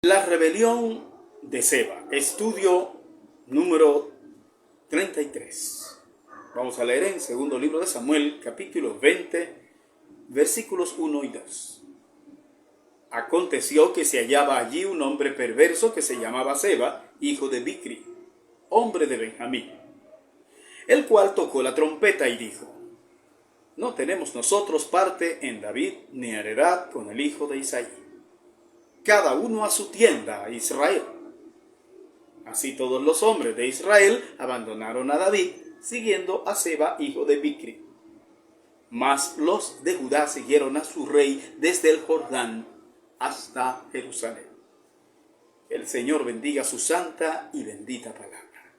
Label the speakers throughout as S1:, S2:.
S1: La rebelión de Seba, estudio número 33. Vamos a leer en segundo libro de Samuel, capítulo 20, versículos 1 y 2. Aconteció que se hallaba allí un hombre perverso que se llamaba Seba, hijo de Bicri, hombre de Benjamín, el cual tocó la trompeta y dijo: no tenemos nosotros parte en David ni heredad con el hijo de Isaí. Cada uno a su tienda, Israel. Así todos los hombres de Israel abandonaron a David, siguiendo a Seba, hijo de Bicri. Mas los de Judá siguieron a su rey desde el Jordán hasta Jerusalén. El Señor bendiga su santa y bendita palabra.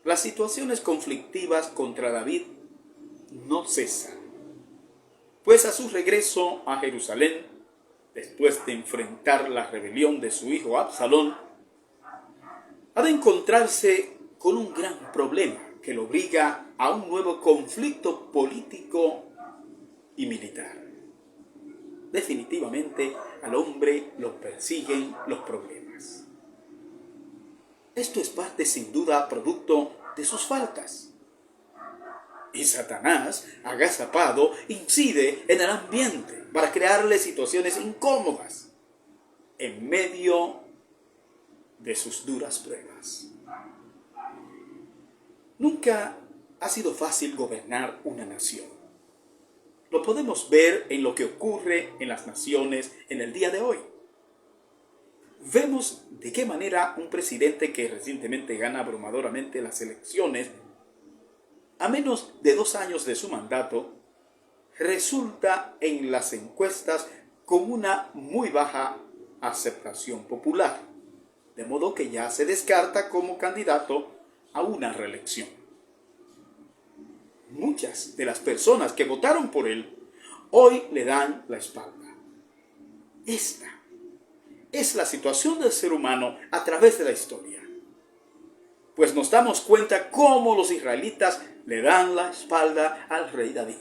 S1: Las situaciones conflictivas contra David no cesan, pues a su regreso a Jerusalén, después de enfrentar la rebelión de su hijo Absalón, ha de encontrarse con un gran problema que lo obliga a un nuevo conflicto político y militar. Definitivamente al hombre lo persiguen los problemas. Esto es parte sin duda producto de sus faltas. Y Satanás, agazapado, incide en el ambiente para crearle situaciones incómodas en medio de sus duras pruebas. Nunca ha sido fácil gobernar una nación. Lo podemos ver en lo que ocurre en las naciones en el día de hoy. Vemos de qué manera un presidente que recientemente gana abrumadoramente las elecciones, a menos de 2 años de su mandato, resulta en las encuestas con una muy baja aceptación popular, de modo que ya se descarta como candidato a una reelección. Muchas de las personas que votaron por él hoy le dan la espalda. Esta es la situación del ser humano a través de la historia. Pues nos damos cuenta cómo los israelitas le dan la espalda al rey David.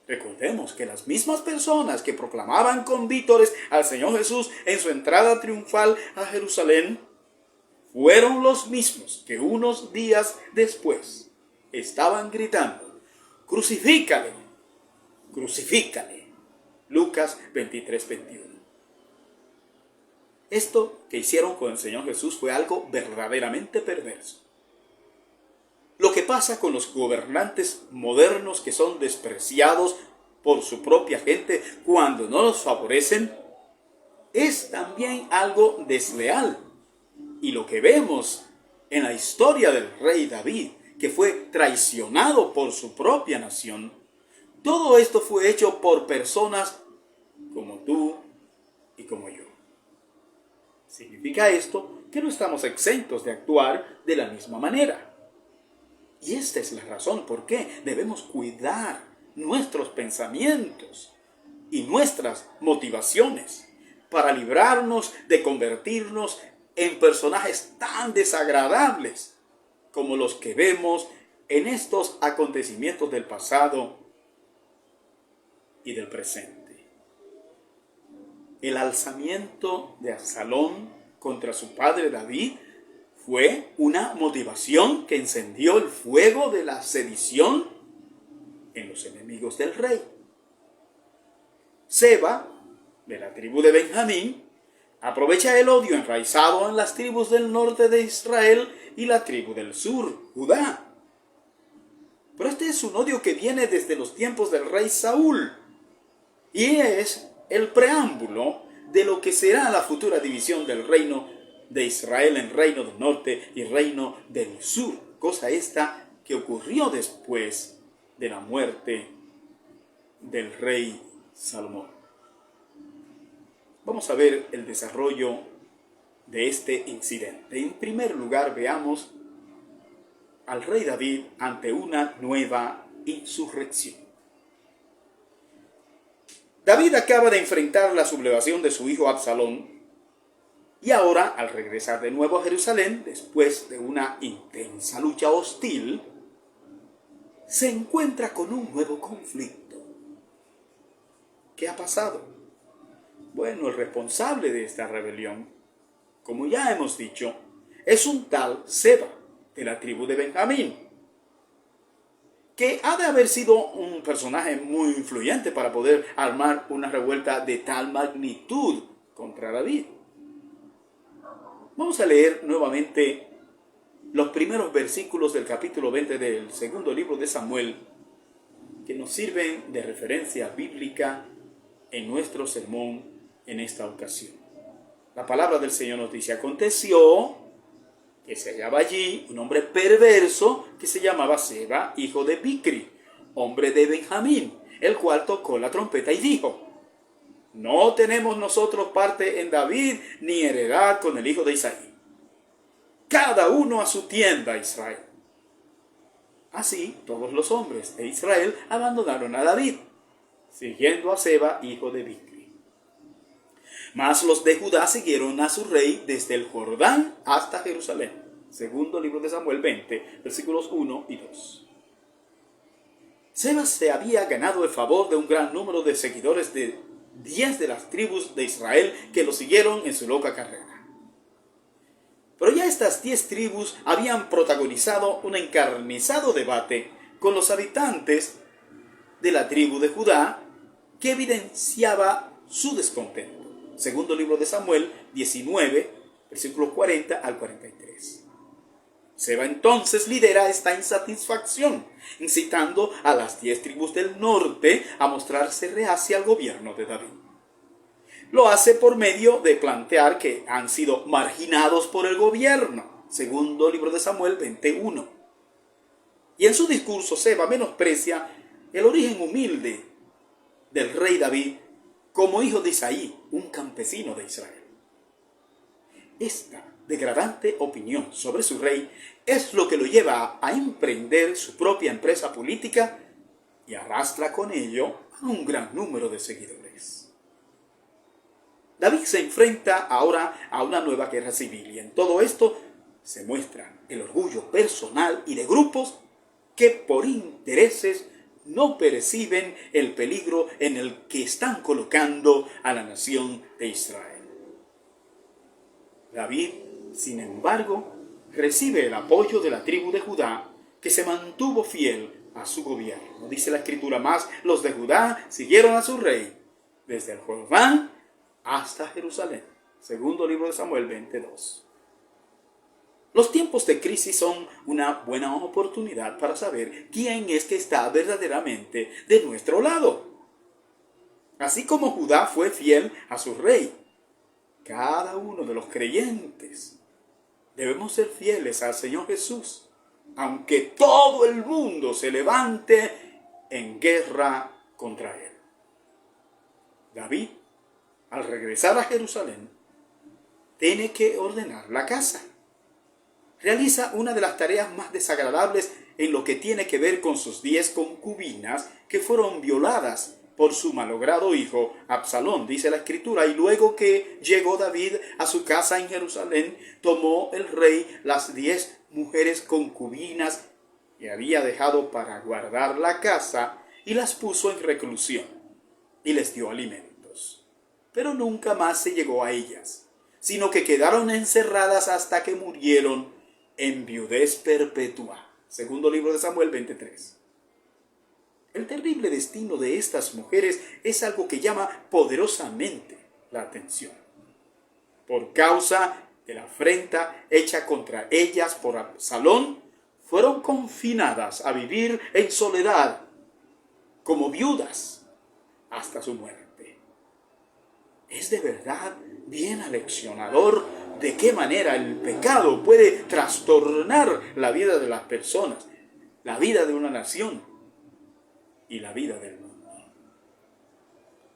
S1: Recordemos que las mismas personas que proclamaban con vítores al Señor Jesús en su entrada triunfal a Jerusalén fueron los mismos que unos días después estaban gritando: crucifícale, crucifícale. Lucas 23:21. Esto que hicieron con el Señor Jesús fue algo verdaderamente perverso. Lo que pasa con los gobernantes modernos que son despreciados por su propia gente cuando no los favorecen es también algo desleal. Y lo que vemos en la historia del rey David, que fue traicionado por su propia nación, todo esto fue hecho por personas como tú y como yo. Significa esto que no estamos exentos de actuar de la misma manera. Y esta es la razón por qué debemos cuidar nuestros pensamientos y nuestras motivaciones para librarnos de convertirnos en personajes tan desagradables como los que vemos en estos acontecimientos del pasado y del presente. El alzamiento de Absalón contra su padre David fue una motivación que encendió el fuego de la sedición en los enemigos del rey. Seba, de la tribu de Benjamín, aprovecha el odio enraizado en las tribus del norte de Israel y la tribu del sur, Judá. Pero este es un odio que viene desde los tiempos del rey Saúl y es el preámbulo de lo que será la futura división del reino de Israel en reino del norte y reino del sur, cosa esta que ocurrió después de la muerte del rey Salomón. Vamos a ver el desarrollo de este incidente. En primer lugar, veamos al rey David ante una nueva insurrección. David acaba de enfrentar la sublevación de su hijo Absalón y ahora, al regresar de nuevo a Jerusalén, después de una intensa lucha hostil, se encuentra con un nuevo conflicto. ¿Qué ha pasado? Bueno, el responsable de esta rebelión, como ya hemos dicho, es un tal Seba, de la tribu de Benjamín, que ha de haber sido un personaje muy influyente para poder armar una revuelta de tal magnitud contra David. Vamos a leer nuevamente los primeros versículos del capítulo 20 del segundo libro de Samuel, que nos sirven de referencia bíblica en nuestro sermón en esta ocasión. La palabra del Señor nos dice: aconteció que se hallaba allí un hombre perverso que se llamaba Seba, hijo de Bicri, hombre de Benjamín, el cual tocó la trompeta y dijo: no tenemos nosotros parte en David, ni heredad con el hijo de Isaí. Cada uno a su tienda, Israel. Así todos los hombres de Israel abandonaron a David, siguiendo a Seba, hijo de Bicri. Mas los de Judá siguieron a su rey desde el Jordán hasta Jerusalén. Segundo libro de Samuel 20, versículos 1 y 2. Seba se había ganado el favor de un gran número de seguidores de 10 de las tribus de Israel que lo siguieron en su loca carrera. Pero ya estas 10 tribus habían protagonizado un encarnizado debate con los habitantes de la tribu de Judá, que evidenciaba su descontento. Segundo libro de Samuel 19, versículos 40 al 43. Seba entonces lidera esta insatisfacción, incitando a las 10 tribus del norte a mostrarse reacia al gobierno de David. Lo hace por medio de plantear que han sido marginados por el gobierno. Segundo libro de Samuel 21. Y en su discurso Seba menosprecia el origen humilde del rey David como hijo de Isaí, un campesino de Israel. Esta degradante opinión sobre su rey es lo que lo lleva a emprender su propia empresa política y arrastra con ello a un gran número de seguidores. David se enfrenta ahora a una nueva guerra civil, y en todo esto se muestra el orgullo personal y de grupos que por intereses no perciben el peligro en el que están colocando a la nación de Israel. David, sin embargo, recibe el apoyo de la tribu de Judá, que se mantuvo fiel a su gobierno. Dice la Escritura: más los de Judá siguieron a su rey desde el Jordán hasta Jerusalén. Segundo libro de Samuel 22. Los tiempos de crisis son una buena oportunidad para saber quién es que está verdaderamente de nuestro lado. Así como Judá fue fiel a su rey, cada uno de los creyentes debemos ser fieles al Señor Jesús, aunque todo el mundo se levante en guerra contra él. David, al regresar a Jerusalén, tiene que ordenar la casa. Realiza una de las tareas más desagradables en lo que tiene que ver con sus 10 concubinas que fueron violadas por su malogrado hijo Absalón, dice la Escritura. Y luego que llegó David a su casa en Jerusalén, tomó el rey las 10 mujeres concubinas que había dejado para guardar la casa y las puso en reclusión y les dio alimentos. Pero nunca más se llegó a ellas, sino que quedaron encerradas hasta que murieron en viudez perpetua. Segundo libro de Samuel 23. El terrible destino de estas mujeres es algo que llama poderosamente la atención. Por causa de la afrenta hecha contra ellas por Absalón, fueron confinadas a vivir en soledad como viudas hasta su muerte. Es de verdad bien aleccionador de qué manera el pecado puede trastornar la vida de las personas, la vida de una nación y la vida del mundo.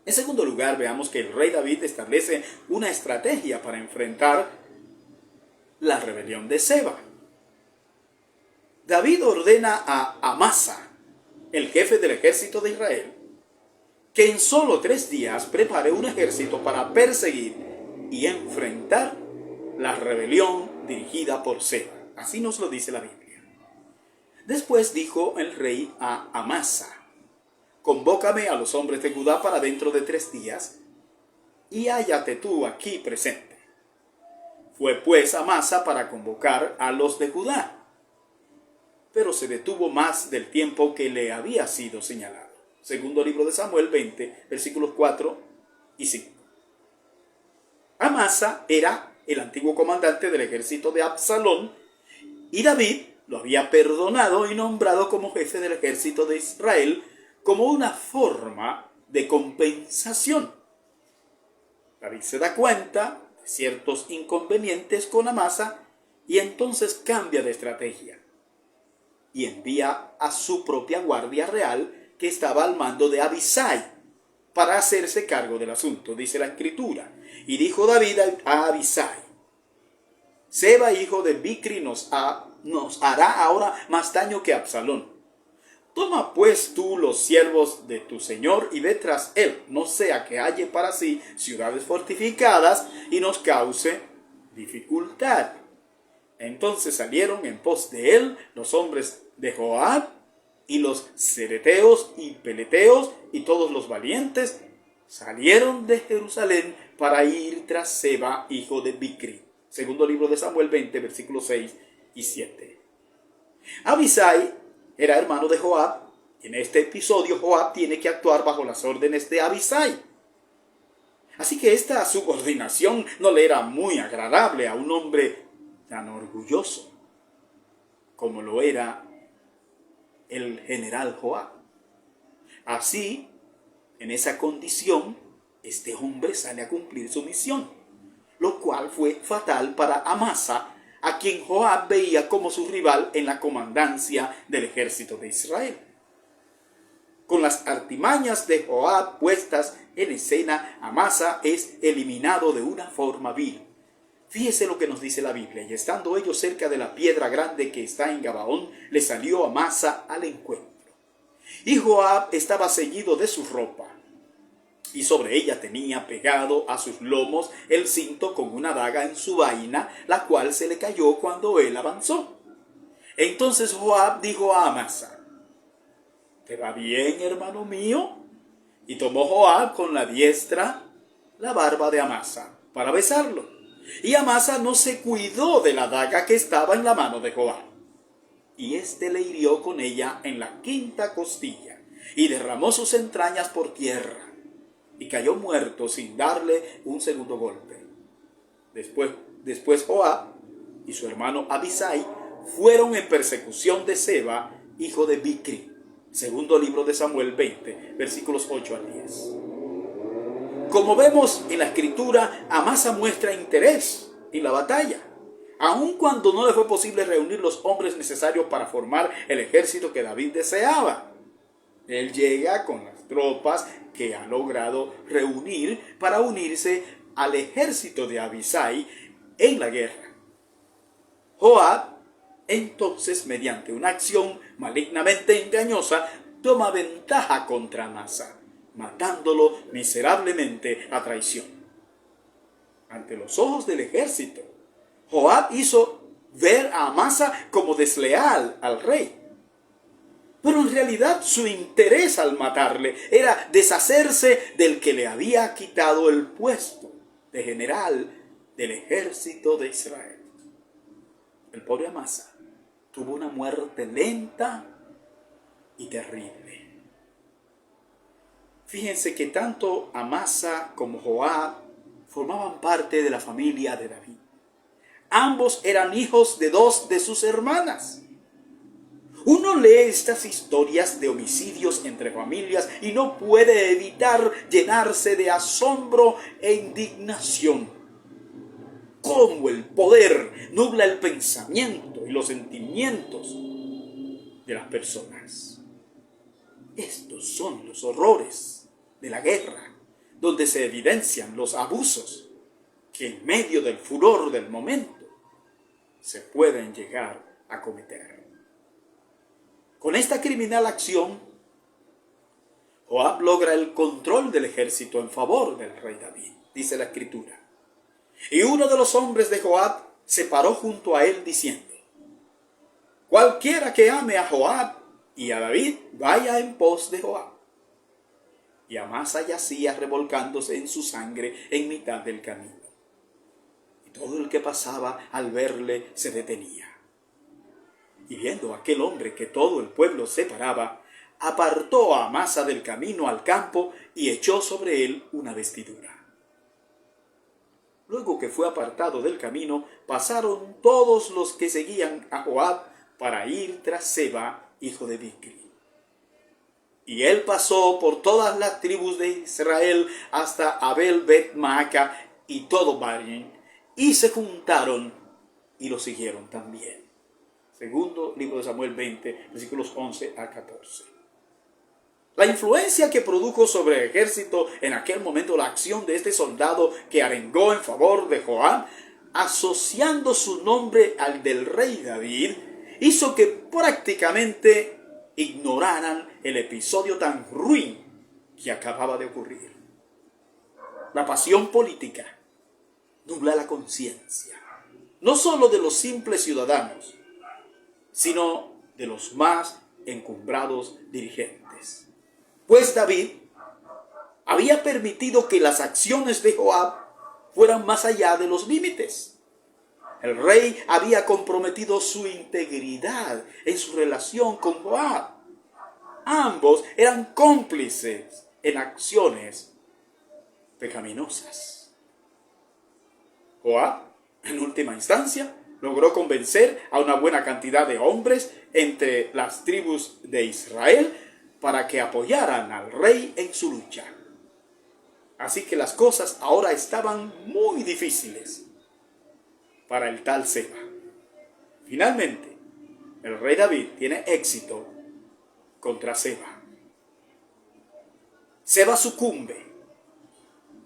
S1: En segundo lugar, veamos que el rey David establece una estrategia para enfrentar la rebelión de Seba. David ordena a Amasa, el jefe del ejército de Israel, que en solo 3 días prepare un ejército para perseguir y enfrentar la rebelión dirigida por Seba. Así nos lo dice la Biblia. Después dijo el rey a Amasa: convócame a los hombres de Judá para dentro de 3 días, y hállate tú aquí presente. Fue pues Amasa para convocar a los de Judá, pero se detuvo más del tiempo que le había sido señalado. Segundo libro de Samuel 20, versículos 4 y 5. Amasa era el antiguo comandante del ejército de Absalón, y David lo había perdonado y nombrado como jefe del ejército de Israel como una forma de compensación. David se da cuenta de ciertos inconvenientes con Amasa y entonces cambia de estrategia y envía a su propia guardia real que estaba al mando de Abisai para hacerse cargo del asunto, dice la escritura. Y dijo David a Abisai: Seba, hijo de Bicri, nos hará ahora más daño que Absalón. Toma pues tú los siervos de tu señor y ve tras él, no sea que halle para sí ciudades fortificadas y nos cause dificultad. Entonces salieron en pos de él los hombres de Joab y los cereteos y peleteos y todos los valientes salieron de Jerusalén para ir tras Seba, hijo de Bicri. Segundo libro de Samuel 20, versículos 6 y 7. Abisai era hermano de Joab. En este episodio Joab tiene que actuar bajo las órdenes de Abisai. Así que esta subordinación no le era muy agradable a un hombre tan orgulloso como lo era el general Joab. Así, en esa condición, este hombre sale a cumplir su misión, lo cual fue fatal para Amasa, a quien Joab veía como su rival en la comandancia del ejército de Israel. Con las artimañas de Joab puestas en escena, Amasa es eliminado de una forma vil. Fíjese lo que nos dice la Biblia: y estando ellos cerca de la piedra grande que está en Gabaón, le salió Amasa al encuentro. Y Joab estaba ceñido de su ropa, y sobre ella tenía pegado a sus lomos el cinto con una daga en su vaina, la cual se le cayó cuando él avanzó. Entonces Joab dijo a Amasa: ¿te va bien, hermano mío? Y tomó Joab con la diestra la barba de Amasa para besarlo. Y Amasa no se cuidó de la daga que estaba en la mano de Joab, y éste le hirió con ella en la quinta costilla, y derramó sus entrañas por tierra, y cayó muerto sin darle un segundo golpe. Después Joab y su hermano Abisai fueron en persecución de Seba, hijo de Bicri. Segundo libro de Samuel 20, versículos 8 al 10. Como vemos en la escritura, Amasa muestra interés en la batalla, aun cuando no le fue posible reunir los hombres necesarios para formar el ejército que David deseaba. Él llega con las tropas que ha logrado reunir para unirse al ejército de Abisai en la guerra. Joab, entonces, mediante una acción malignamente engañosa, toma ventaja contra Amasa, matándolo miserablemente a traición. Ante los ojos del ejército, Joab hizo ver a Amasa como desleal al rey. Pero en realidad su interés al matarle era deshacerse del que le había quitado el puesto de general del ejército de Israel. El pobre Amasa tuvo una muerte lenta y terrible. Fíjense que tanto Amasa como Joab formaban parte de la familia de David. Ambos eran hijos de dos de sus hermanas. Uno lee estas historias de homicidios entre familias y no puede evitar llenarse de asombro e indignación. Cómo el poder nubla el pensamiento y los sentimientos de las personas. Estos son los horrores de la guerra, donde se evidencian los abusos que en medio del furor del momento se pueden llegar a cometer. Con esta criminal acción, Joab logra el control del ejército en favor del rey David, dice la escritura. Y uno de los hombres de Joab se paró junto a él diciendo: cualquiera que ame a Joab y a David, vaya en pos de Joab. y Amasa yacía revolcándose en su sangre en mitad del camino. Y todo el que pasaba al verle se detenía. Y viendo a aquel hombre que todo el pueblo separaba, apartó a Amasa del camino al campo y echó sobre él una vestidura. Luego que fue apartado del camino, pasaron todos los que seguían a Joab para ir tras Seba, hijo de Bicri. Y él pasó por todas las tribus de Israel hasta Abel Bet-Maaca y todo Barín, y se juntaron y lo siguieron también. Segundo libro de Samuel 20, versículos 11 a 14. La influencia que produjo sobre el ejército en aquel momento la acción de este soldado que arengó en favor de Joab, asociando su nombre al del rey David, hizo que prácticamente ignoraran el episodio tan ruin que acababa de ocurrir. La pasión política nubla la conciencia, no solo de los simples ciudadanos, sino de los más encumbrados dirigentes. Pues David había permitido que las acciones de Joab fueran más allá de los límites. El rey había comprometido su integridad en su relación con Joab. Ambos eran cómplices en acciones pecaminosas. Joab, en última instancia, logró convencer a una buena cantidad de hombres entre las tribus de Israel para que apoyaran al rey en su lucha. Así que las cosas ahora estaban muy difíciles para el tal Seba. Finalmente, el rey David tiene éxito contra Seba. Seba sucumbe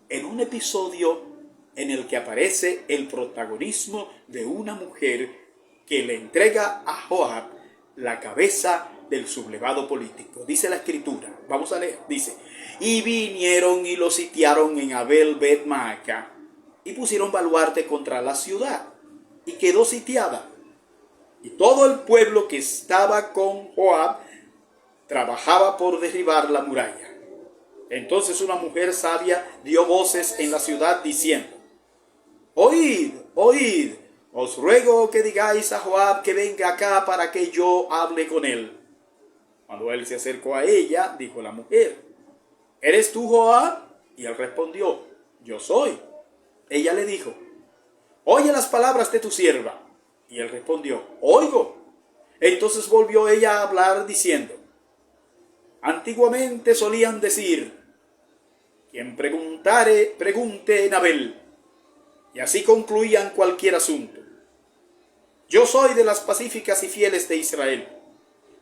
S1: en un episodio en el que aparece el protagonismo de una mujer que le entrega a Joab la cabeza del sublevado político. Dice la escritura, vamos a leer, dice: y vinieron y lo sitiaron en Abel Bet-Maaca y pusieron baluarte contra la ciudad y quedó sitiada. Y todo el pueblo que estaba con Joab trabajaba por derribar la muralla. Entonces una mujer sabia dio voces en la ciudad diciendo: oíd, oíd, os ruego que digáis a Joab que venga acá para que yo hable con él. Cuando él se acercó a ella, dijo la mujer: ¿eres tú Joab? Y él respondió: yo soy. Ella le dijo: oye las palabras de tu sierva. Y él respondió: oigo. Entonces volvió ella a hablar diciendo: antiguamente solían decir: quien preguntare, pregunte en Abel. Y así concluían cualquier asunto. Yo soy de las pacíficas y fieles de Israel,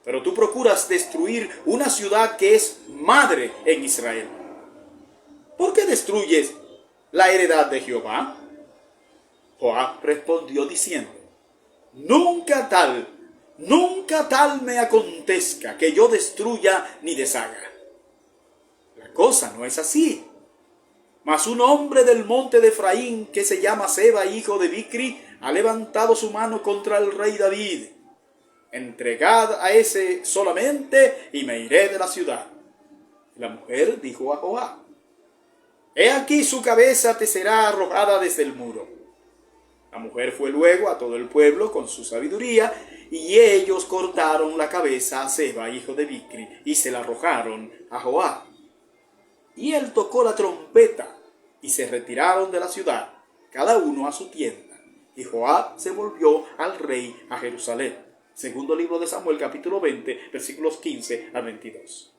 S1: pero tú procuras destruir una ciudad que es madre en Israel. ¿Por qué destruyes la heredad de Jehová? Joab respondió diciendo: nunca tal me acontezca que yo destruya ni deshaga. La cosa no es así. Mas un hombre del monte de Efraín, que se llama Seba, hijo de Bicri, ha levantado su mano contra el rey David. Entregad a ese solamente, y me iré de la ciudad. La mujer dijo a Joab: he aquí su cabeza te será arrojada desde el muro. La mujer fue luego a todo el pueblo con su sabiduría, y ellos cortaron la cabeza a Seba, hijo de Bicri, y se la arrojaron a Joab. Y él tocó la trompeta, y se retiraron de la ciudad, cada uno a su tienda. Y Joab se volvió al rey a Jerusalén. Segundo libro de Samuel, capítulo 20, versículos 15 al 22.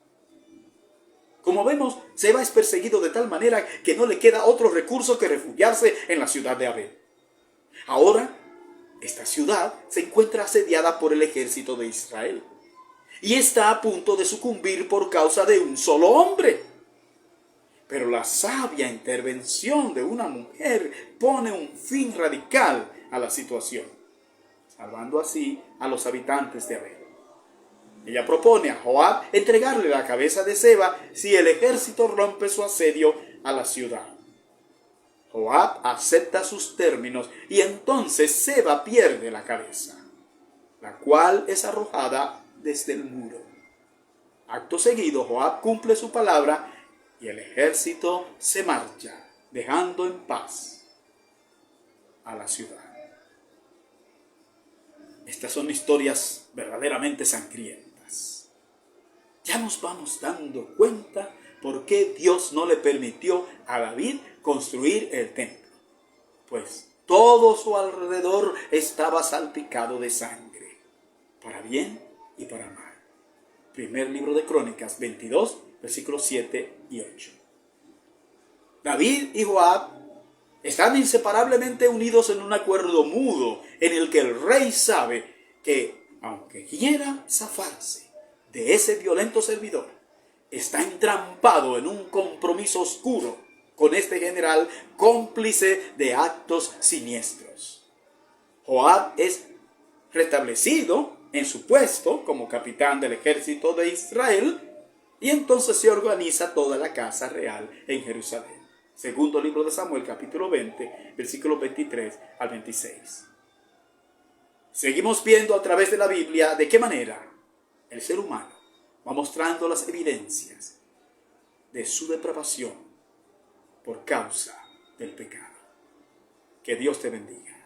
S1: Como vemos, Seba es perseguido de tal manera que no le queda otro recurso que refugiarse en la ciudad de Abel. Ahora, esta ciudad se encuentra asediada por el ejército de Israel y está a punto de sucumbir por causa de un solo hombre. Pero la sabia intervención de una mujer pone un fin radical a la situación, salvando así a los habitantes de Abel. Ella propone a Joab entregarle la cabeza de Seba si el ejército rompe su asedio a la ciudad. Joab acepta sus términos y entonces Seba pierde la cabeza, la cual es arrojada desde el muro. Acto seguido, Joab cumple su palabra y el ejército se marcha, dejando en paz a la ciudad. Estas son historias verdaderamente sangrientas. Ya nos vamos dando cuenta por qué Dios no le permitió a David construir el templo. Pues todo su alrededor estaba salpicado de sangre, para bien y para mal. Primer libro de Crónicas 22, versículos 7 y 8. David y Joab están inseparablemente unidos en un acuerdo mudo en el que el rey sabe que, aunque quiera zafarse de ese violento servidor, está entrampado en un compromiso oscuro con este general cómplice de actos siniestros. Joab es restablecido en su puesto como capitán del ejército de Israel y entonces se organiza toda la casa real en Jerusalén. Segundo libro de Samuel, capítulo 20, versículos 23 al 26. Seguimos viendo a través de la Biblia de qué manera el ser humano va mostrando las evidencias de su depravación por causa del pecado. Que Dios te bendiga.